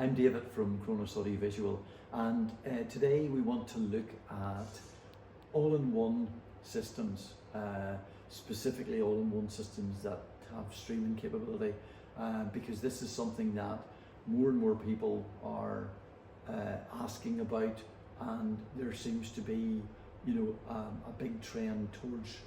I'm David from Kronos Audio Visual, and today we want to look at all-in-one systems, specifically all-in-one systems that have streaming capability, because this is something that more and more people are asking about, and there seems to be, a big trend towards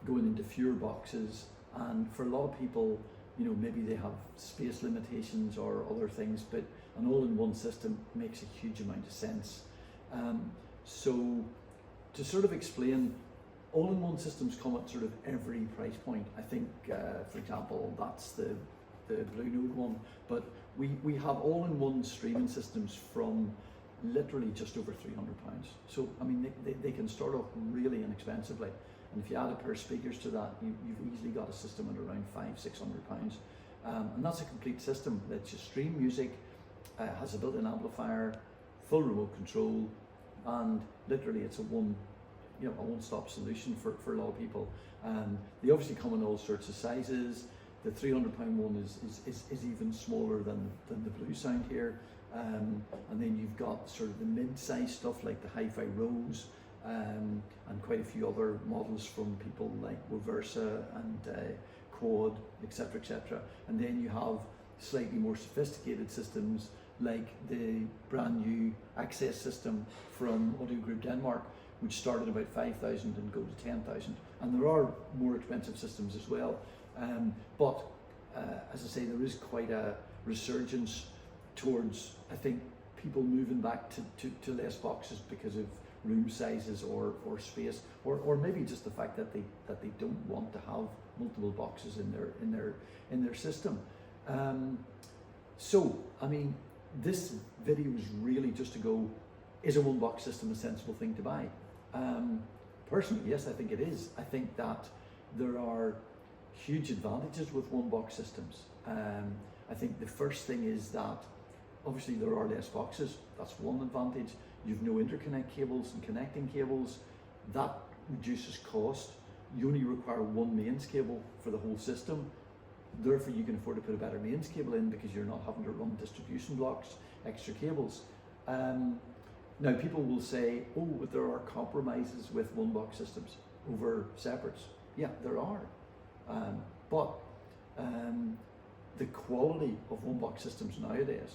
going into fewer boxes. And for a lot of people, maybe they have space limitations or other things, but an all-in-one system makes a huge amount of sense. So to sort of explain, all-in-one systems come at sort of every price point. I think, for example, that's the Blue Note one, but we have all-in-one streaming systems from literally just over £300. So, I mean, they can start off really inexpensively. And if you add a pair of speakers to that, you've easily got a system at around £500–600. And that's a complete system. Lets you stream music, has a built-in amplifier, full remote control, and literally it's a one-stop solution for a lot of people. They obviously come in all sorts of sizes. The £300 one is even smaller than the Blue Sound here. And then you've got sort of the mid-size stuff like the HiFi Rose, and quite a few other models from people like Versa and Quad, etc., etc. And then you have slightly more sophisticated systems like the brand new Access system from Audio Group Denmark, which start at about 5,000 and go to 10,000. And there are more expensive systems as well. But as I say, there is quite a resurgence towards, I think, people moving back to less boxes because of room sizes or space, or maybe just the fact that they don't want to have multiple boxes in their system. So I mean, this video is really just to go, is a one box system a sensible thing to buy? Personally, yes, I think it is. I think that there are huge advantages with one box systems. I think the first thing is that obviously there are less boxes. That's one advantage. You've no interconnect cables and connecting cables. That reduces cost. You only require one mains cable for the whole system. Therefore, you can afford to put a better mains cable in because you're not having to run distribution blocks, extra cables. Now, people will say, oh, but there are compromises with one box systems over separates. Yeah, there are. But the quality of one box systems nowadays,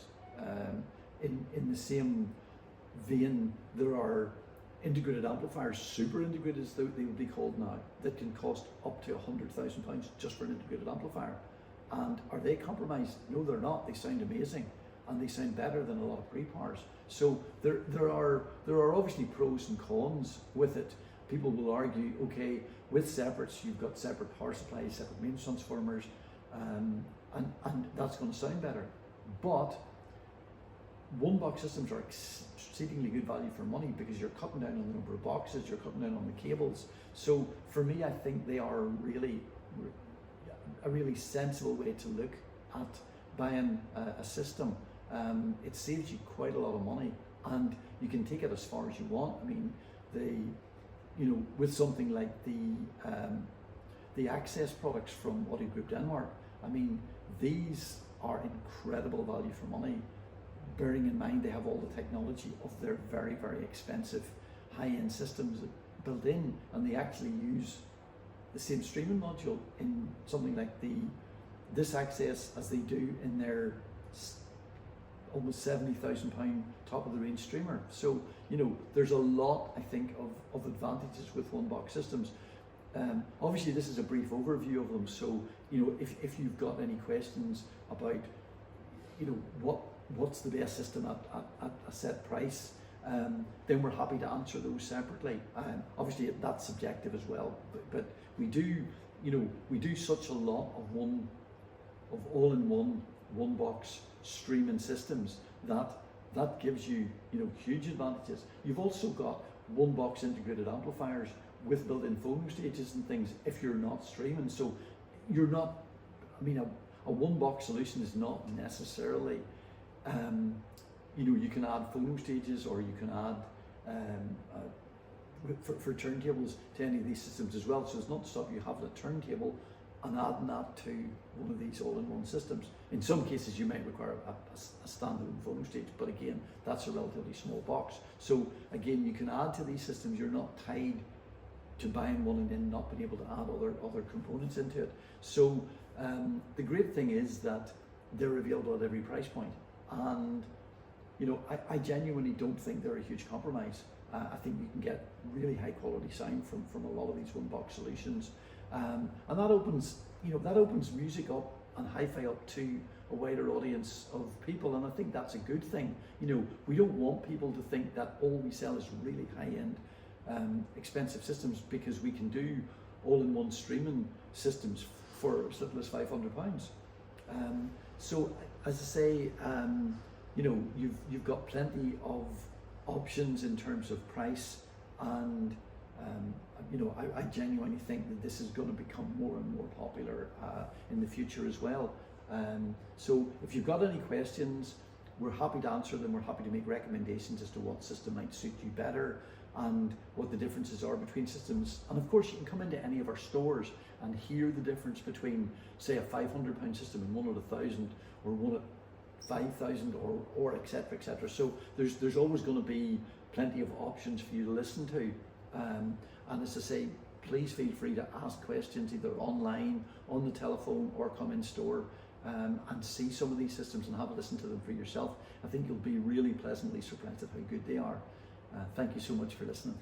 in the same vein, there are integrated amplifiers, super integrated as they would be called now, that can cost up to £100,000 just for an integrated amplifier. And are they compromised? No, they're not. They sound amazing, and they sound better than a lot of pre-powers. So there are obviously pros and cons with it. People will argue, okay, with separates, you've got separate power supplies, separate mains transformers, and that's going to sound better. But one box systems are exceedingly good value for money because you're cutting down on the number of boxes, you're cutting down on the cables. So for me, I think they are a really sensible way to look at buying a system. It saves you quite a lot of money, and you can take it as far as you want. I mean, with something like the Access products from Audio Group Denmark, I mean, these are incredible value for money, bearing in mind they have all the technology of their very, very expensive high-end systems built in, and they actually use the same streaming module in something like this Access as they do in their almost £70,000 top of the range streamer. So there's a lot, I think, of advantages with one box systems. Obviously this is a brief overview of them, so if you've got any questions about what's the best system at a set price, then we're happy to answer those separately. Obviously that's subjective as well, but we do such a lot of all-in-one one box streaming systems that gives you huge advantages. You've also got one box integrated amplifiers with built-in phono stages and things if you're not streaming. So you're not, a one box solution is not necessarily, you can add phono stages, or you can add for turntables to any of these systems as well. So it's not to stop you having a turntable and adding that to one of these all-in-one systems. In some cases you might require a standalone phono stage, but again, that's a relatively small box. So again, you can add to these systems. You're not tied to buying one and then not being able to add other components into it. So the great thing is that they're available at every price point, and you know, I genuinely don't think they're a huge compromise. I think you can get really high quality sound from a lot of these one box solutions, and that opens music up and hi-fi up to a wider audience of people, and I think that's a good thing. You know, we don't want people to think that all we sell is really high-end expensive systems, because we can do all-in-one streaming systems for as little as £500. So as I say, you know, you've got plenty of options in terms of price, and you know, I genuinely think that this is going to become more and more popular in the future as well. So if you've got any questions, we're happy to answer them. We're happy to make recommendations as to what system might suit you better and what the differences are between systems. And of course, you can come into any of our stores and hear the difference between, say, a £500 system and one at 1,000, or one at 5,000, or etc., etc. So there's always going to be plenty of options for you to listen to. And as I say, please feel free to ask questions either online, on the telephone, or come in store and see some of these systems and have a listen to them for yourself. I think you'll be really pleasantly surprised at how good they are. Thank you so much for listening.